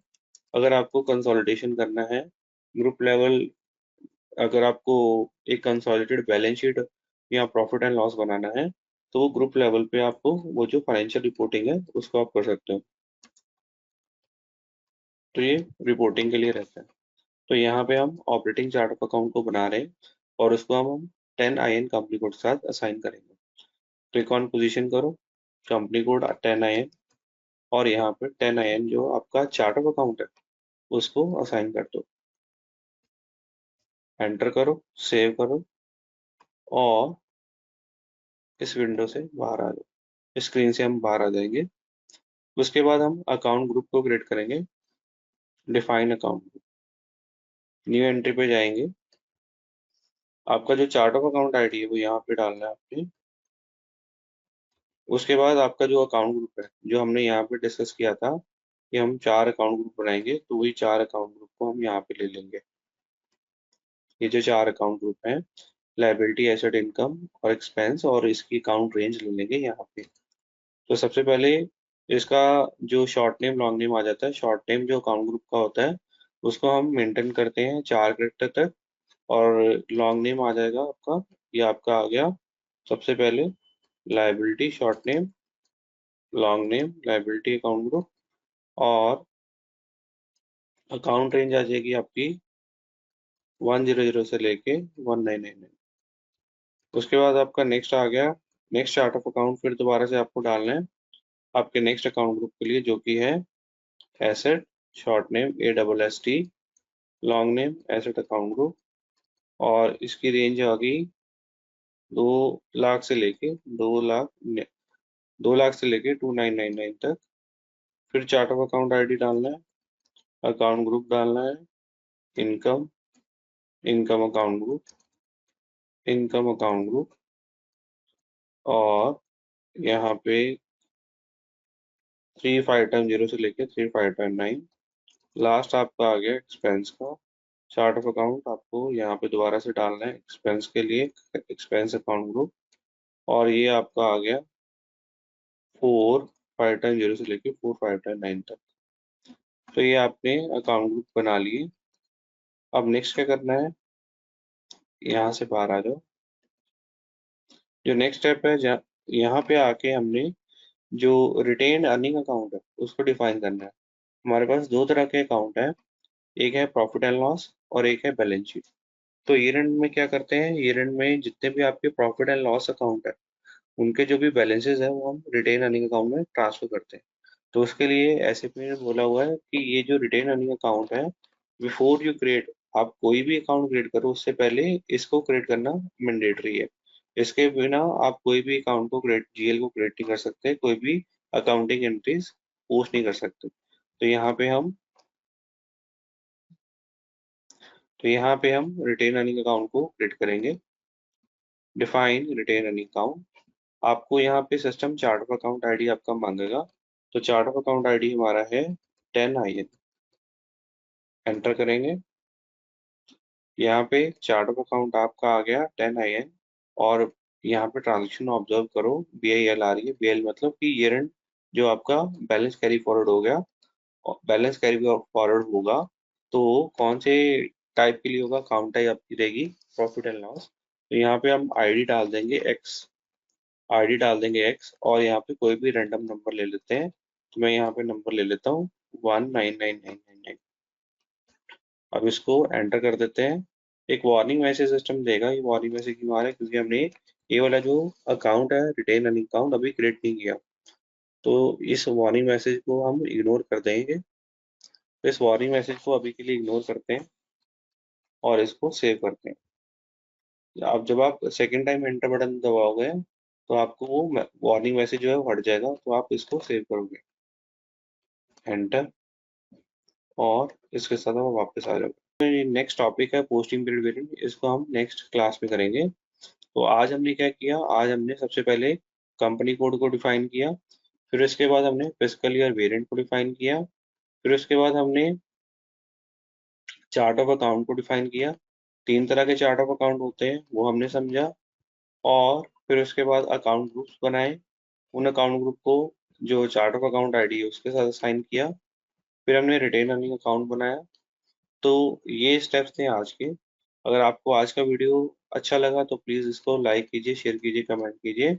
अगर आपको कंसोलिडेशन करना है ग्रुप लेवल, अगर आपको एक कंसोलिडेटेड बैलेंस शीट या प्रॉफिट एंड लॉस बनाना है, तो वो ग्रुप लेवल पे आपको वो जो फाइनेंशियल रिपोर्टिंग है उसको आप कर सकते हो। तो ये रिपोर्टिंग के लिए रहता है। तो यहाँ पे हम ऑपरेटिंग चार्ट ऑफ अकाउंट को बना रहे हैं और उसको हम 10 IN कंपनी कोड के साथ असाइन करेंगे। क्लिक ऑन पोजीशन करो, कंपनी कोड 10 IN, और यहाँ पे 10 IN जो आपका चार्ट ऑफ अकाउंट है उसको असाइन कर दो। एंटर करो, सेव करो, और इस विंडो से बाहर आ जाओ। स्क्रीन से हम बाहर आ जाएंगे। उसके बाद हम अकाउंट ग्रुप को क्रिएट करेंगे। डिफाइन अकाउंट, न्यू एंट्री पे जाएंगे। आपका जो चार्ट ऑफ अकाउंट आईडी है वो यहाँ पे डालना है आपने। उसके बाद आपका जो अकाउंट ग्रुप है जो हमने यहाँ पे डिस्कस किया था कि हम 4 अकाउंट ग्रुप बनाएंगे, तो वही 4 अकाउंट ग्रुप को हम यहाँ पे ले लेंगे। ये जो 4 अकाउंट ग्रुप हैं, लायबिलिटी, एसेट, इनकम और एक्सपेंस, और इसकी अकाउंट रेंज ले लेंगे यहाँ पे। तो सबसे पहले इसका जो शॉर्ट नेम लॉन्ग नेम आ जाता है, शॉर्ट नेम जो अकाउंट ग्रुप का होता है उसको हम मेंटेन करते हैं 4 कैरेक्टर तक, और लॉन्ग नेम आ जाएगा आपका, ये आपका आ गया सबसे पहले liability short name, long name liability account group, और अकाउंट रेंज आ जाएगी आपकी 100 से लेके 1999। उसके बाद आपका नेक्स्ट आ गया, नेक्स्ट चार्ट ऑफ अकाउंट फिर दोबारा से आपको डालना है आपके नेक्स्ट अकाउंट ग्रुप के लिए, जो कि है asset, short name ASST, long name asset account group, और इसकी रेंज आ गई 2 लाख से लेके 2 लाख से लेके 2999 तक। फिर चार्ट ऑफ अकाउंट आईडी डालना है, अकाउंट ग्रुप डालना है, income, income account group, income account group, और यहाँ पे 35 टाइम 0 से लेके 35 टाइम 9। लास्ट आपका आ गया एक्सपेंस का चार्ट ऑफ अकाउंट, आपको यहाँ पे दोबारा से डालना है एक्सपेंस के लिए एक्सपेंस अकाउंट ग्रुप, और ये आपका आ गया 4 5 टाइम 0 से लेके 4 5 टाइम 9 तक। तो ये आपने अकाउंट ग्रुप बना लिए। अब नेक्स्ट क्या करना है, यहाँ से बाहर आ जाओ। जो नेक्स्ट स्टेप है, यहाँ पे आके हमने जो रिटेन अर्निंग अकाउंट है उसको डिफाइन करना है। हमारे पास दो तरह के अकाउंट है, एक है प्रॉफिट एंड लॉस और एक है बैलेंस शीट। तो ईयर एंड में क्या करते हैं, ईयर एंड में जितने भी आपके प्रॉफिट एंड लॉस अकाउंट है उनके जो भी बैलेंसेस है वो हम रिटेन अर्निंग अकाउंट में ट्रांसफर करते हैं। तो उसके लिए एसएपी ने बोला हुआ है कि ये जो रिटेन अर्निंग अकाउंट है, बिफोर यू क्रिएट, आप कोई भी अकाउंट क्रिएट करो उससे पहले इसको क्रिएट करना मैंडेटरी है। इसके बिना आप कोई भी अकाउंट को क्रिएट, जीएल को क्रिएट नहीं कर सकते, कोई भी अकाउंटिंग एंट्रीज पोस्ट नहीं कर सकते। तो यहाँ पे हम रिटेन अर्निंग अकाउंट को क्रिएट करेंगे। डिफाइन रिटेन अर्निंग अकाउंट, आपको यहाँ पे system chart of account ID आपका मांगेगा। तो चार्ट ऑफ अकाउंट आईडी हमारा है 10 IN। एंटर करेंगे, यहाँ पे चार्ट ऑफ अकाउंट आपका आ गया 10 IN, और यहाँ पे ट्रांजेक्शन ऑब्जर्व करो, BIL आ रही है। BIL मतलब कि ईयर एंड जो आपका बैलेंस कैरी फॉरवर्ड हो गया, बैलेंस कैरी फॉरवर्ड होगा तो कौन से टाइप के लिए होगा, अकाउंट टाइप आपकी रहेगी प्रॉफिट एंड लॉस। तो यहाँ पे हम आईडी डाल देंगे एक्स, आईडी डाल देंगे एक्स, और यहाँ पे कोई भी रैंडम नंबर ले लेते हैं। तो मैं यहाँ पे नंबर ले लेता हूँ 199999। अब इसको एंटर कर देते हैं। एक वार्निंग मैसेज सिस्टम देगा, ये वार्निंग मैसेज क्यों आ रहा है, क्योंकि हमने ये वाला जो अकाउंट है रिटेन अर्निंग अकाउंट अभी क्रिएट नहीं किया। तो इस वार्निंग मैसेज को हम इग्नोर कर देंगे। तो इस वार्निंग मैसेज को अभी के लिए इग्नोर करते हैं और इसको सेव करते हैं। अब जब आप सेकेंड टाइम एंटर बटन दबाओगे तो आपको वो वार्निंग मैसेज जो है वो हट जाएगा, तो आप इसको सेव करोगे, एंटर, और इसके साथ आप वापस आ जाओगे। नेक्स्ट टॉपिक है पोस्टिंग पीरियड वेरिएंट, इसको हम नेक्स्ट क्लास में करेंगे। तो आज हमने क्या किया, आज हमने सबसे पहले कंपनी कोड को डिफाइन किया, फिर उसके बाद हमने फिस्कल ईयर वेरिएंट को डिफाइन किया, फिर उसके बाद हमने चार्ट ऑफ अकाउंट को डिफाइन किया। 3 तरह के चार्ट ऑफ अकाउंट होते हैं वो हमने समझा, और फिर उसके बाद अकाउंट ग्रुप्स बनाए, उन अकाउंट ग्रुप को जो चार्ट ऑफ अकाउंट आईडी है उसके साथ असाइन किया, फिर हमने रिटेन अर्निंग अकाउंट बनाया। तो ये स्टेप्स थे आज के। अगर आपको आज का वीडियो अच्छा लगा तो प्लीज़ इसको लाइक कीजिए, शेयर कीजिए, कमेंट कीजिए।